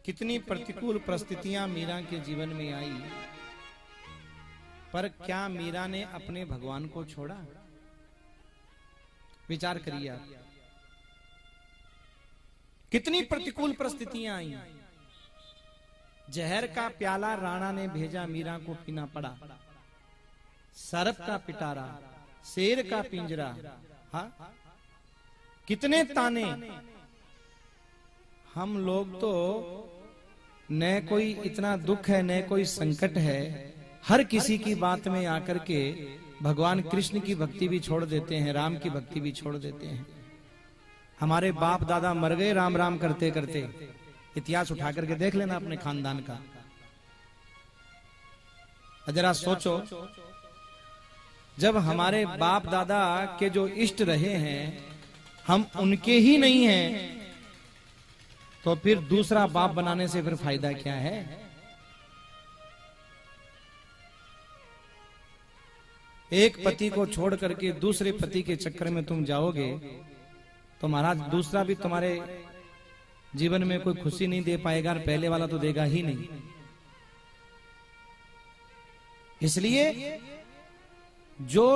कितनी प्रतिकूल परिस्थितियां मीरा के जीवन में आई, पर क्या मीरा ने अपने भगवान को छोड़ा? विचार करिए आप। कितनी प्रतिकूल परिस्थितियां आई। जहर का प्याला राणा ने भेजा, मीरा को पीना पड़ा। सर्प का पिटारा, शेर का पिंजरा, हा? कितने ताने। हम लोग तो न कोई इतना दुख है न कोई संकट है, हर किसी की बात में आकर के भगवान कृष्ण की भक्ति भी छोड़ देते हैं, राम की भक्ति भी छोड़ देते हैं। हमारे बाप दादा मर गए राम राम करते करते। इतिहास उठा करके देख लेना अपने खानदान का। जरा सोचो, जब हमारे बाप दादा के जो इष्ट रहे हैं हम उनके ही नहीं हैं, तो फिर दूसरा बाप बनाने से फिर फायदा क्या है? एक पति को छोड़ करके दूसरे पति के चक्कर में तुम जाओगे तो महाराज दूसरा भी तुम्हारे जीवन में कोई खुशी नहीं दे पाएगा, और पहले वाला तो देगा ही नहीं। इसलिए जो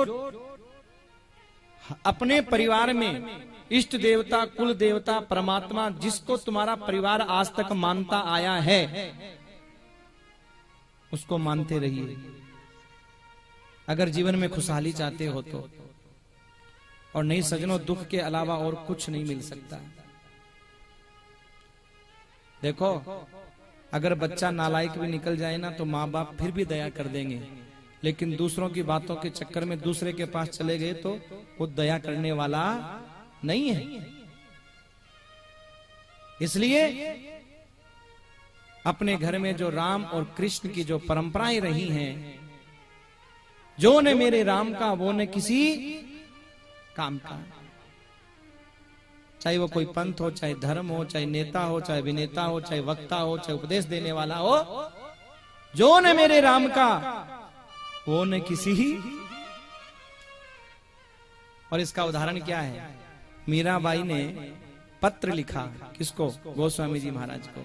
अपने परिवार में इष्ट देवता, कुल देवता, परमात्मा, जिसको तुम्हारा परिवार आज तक मानता आया है, उसको मानते रहिए अगर जीवन में खुशहाली चाहते हो तो। और नहीं सजनों, दुख के अलावा और कुछ नहीं मिल सकता। देखो, अगर बच्चा नालायक भी निकल जाए ना तो माँ बाप फिर भी दया कर देंगे, लेकिन दूसरों की बातों के चक्कर में दूसरे के पास चले गए तो वो दया करने वाला नहीं है। इसलिए अपने घर में जो राम और कृष्ण की जो परंपराएं रही हैं, जो ने मेरे राम का वो ने किसी काम का, चाहे वो कोई पंथ हो, चाहे धर्म हो, चाहे नेता हो, चाहे विनेता हो, चाहे वक्ता हो, चाहे उपदेश देने वाला हो, जो ने मेरे राम का वो ने किसी ही। और इसका उदाहरण क्या है? मीराबाई ने पत्र लिखा, किसको? गोस्वामी जी महाराज को,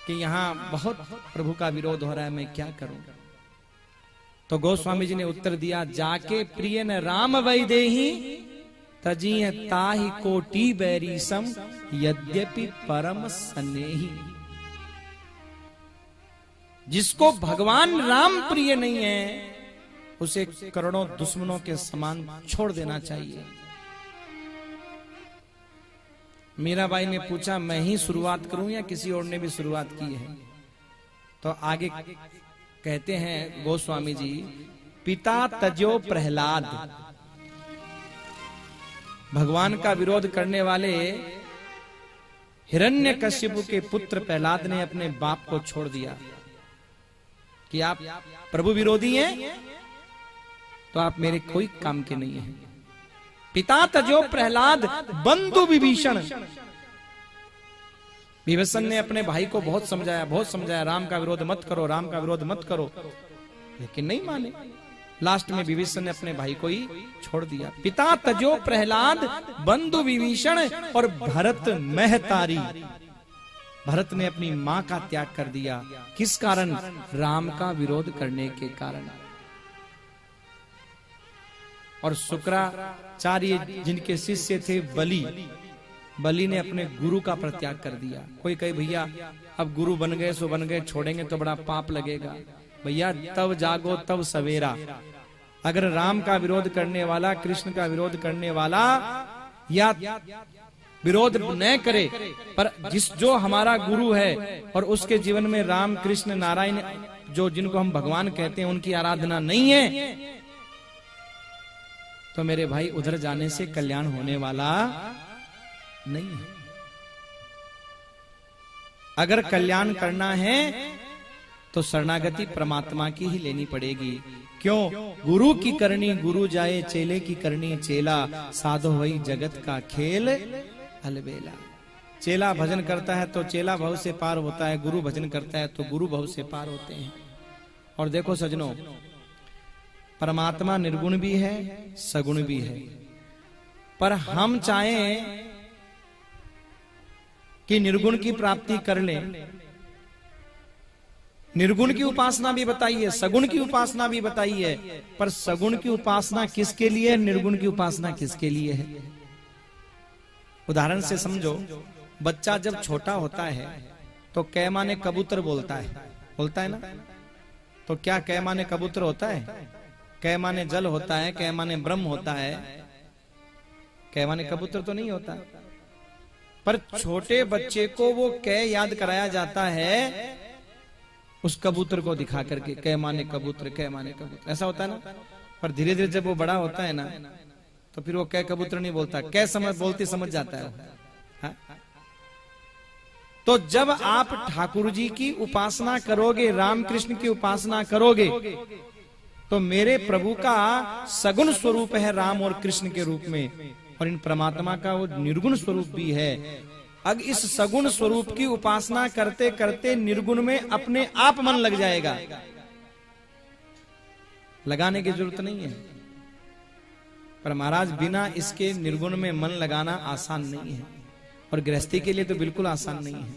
कि यहां बहुत प्रभु का विरोध हो रहा है, मैं क्या करूं? तो गोस्वामी जी ने उत्तर दिया, जाके प्रिय न राम वैदेही तजीय ताहि कोटि बैरी सम यद्यपि परम स्नेही। जिसको भगवान राम प्रिय नहीं है उसे करोड़ों दुश्मनों के समान छोड़ देना चाहिए। मीराबाई ने पूछा, मैं ही शुरुआत करूं या किसी और ने भी शुरुआत की है? तो आगे कहते हैं गोस्वामी जी, पिता तजो प्रहलाद, भगवान का विरोध करने वाले हिरण्यकश्यप के पुत्र प्रहलाद ने अपने बाप को छोड़ दिया कि आप प्रभु विरोधी हैं तो आप मेरे कोई काम के नहीं हैं। पिता तजो प्रहलाद बंधु विभीषण, विभीषण ने अपने भाई को बहुत समझाया, राम का विरोध मत करो, राम का विरोध मत करो, लेकिन नहीं माने। लास्ट में विभीषण ने अपने भाई को ही छोड़ दिया। पिता तजो प्रहलाद बंधु विभीषण और भरत महतारी, भरत ने अपनी मां का त्याग कर दिया। किस कारण? राम का विरोध करने के कारण। और शुक्राचार्य जिनके शिष्य थे बलि ने अपने गुरु का परित्याग कर दिया। कोई कहे भैया अब गुरु बन गए सो बन गए, छोड़ेंगे तो बड़ा पाप लगेगा। भैया तब जागो तब सवेरा। अगर राम का विरोध करने वाला, कृष्ण का विरोध करने वाला या विरोध न करे, पर जो हमारा गुरु है और उसके जीवन में राम कृष्ण नारायण जो जिनको हम भगवान कहते हैं उनकी आराधना नहीं है, तो मेरे भाई उधर जाने से कल्याण होने वाला नहीं है। अगर कल्याण करना है तो शरणागति परमात्मा की ही लेनी पड़ेगी। क्यों? गुरु की करनी गुरु जाए, चेले की करनी चेला, साधो वही जगत का खेल अलबेला। चेला भजन करता है तो चेला भव से पार होता है, गुरु भजन करता है तो गुरु भव से पार होते हैं। और देखो सजनों, परमात्मा निर्गुण भी है, सगुण भी है, पर हम चाहें कि निर्गुण की प्राप्ति कर लें। निर्गुण की उपासना भी बताई है, सगुण की उपासना भी बताई है, पर सगुण की उपासना किसके लिए है, निर्गुण की उपासना किसके लिए है? उदाहरण से समझो, बच्चा जब छोटा होता है तो कै माने कबूतर बोलता है ना? तो क्या कै माने कबूतर होता है? कै माने जल होता है, कै माने ब्रह्म होता है, कै माने कबूतर तो नहीं होता। पर छोटे बच्चे को वो कै याद कराया जाता है उस कबूतर को दिखा करके, कै माने कबूतर, कै माने कबूतर, ऐसा होता है ना। पर धीरे धीरे जब वो बड़ा होता है ना, तो फिर वो कै कबूतर नहीं बोलता, कै समझ जाता है हाँ? तो जब आप ठाकुर जी की उपासना करोगे, रामकृष्ण की उपासना करोगे, तो मेरे प्रभु का सगुण स्वरूप है राम और कृष्ण के रूप में, और इन परमात्मा का वो निर्गुण स्वरूप भी है। अब इस सगुण स्वरूप की उपासना करते करते निर्गुण में अपने आप मन लग जाएगा, लगाने की जरूरत नहीं है। पर महाराज बिना इसके निर्गुण में मन लगाना आसान नहीं है, और गृहस्थी के लिए तो बिल्कुल आसान नहीं है,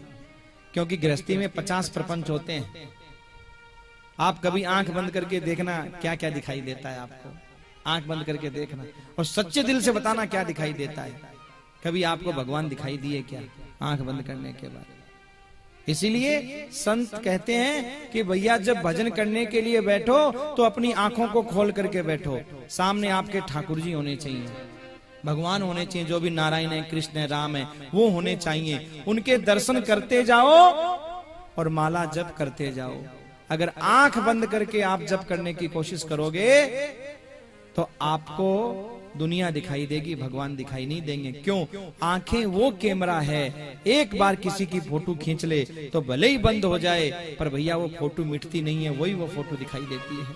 क्योंकि गृहस्थी में 50 प्रपंच होते हैं। आप कभी आंख बंद करके देखना क्या क्या दिखाई देता है आपको, आंख बंद करके देखना और सच्चे दिल से बताना क्या दिखाई देता है। कभी आपको भगवान दिखाई दिए क्या आंख बंद करने के बाद? इसीलिए संत कहते हैं कि भैया जब भजन करने के लिए बैठो तो अपनी आंखों को खोल करके बैठो, सामने आपके ठाकुर जी होने चाहिए, भगवान होने चाहिए, जो भी नारायण है, कृष्ण है, राम है, वो होने चाहिए। उनके दर्शन करते जाओ और माला जप करते जाओ। अगर आंख बंद करके आप जप करने की कोशिश करोगे तो आपको दुनिया दिखाई देगी, भगवान दिखाई नहीं देंगे। क्यों? आंखें वो कैमरा है, एक बार किसी की फोटो खींच ले तो भले ही बंद हो जाए, पर भैया वो फोटो मिटती नहीं है, वही वो फोटो दिखाई देती है।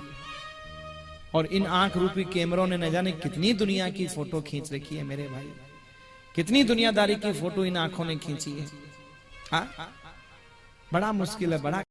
और इन आंख रूपी कैमरों ने न जाने कितनी दुनिया की फोटो खींच रखी है मेरे भाई, कितनी दुनियादारी की फोटो इन आंखों ने खींची है। बड़ा मुश्किल है, बड़ा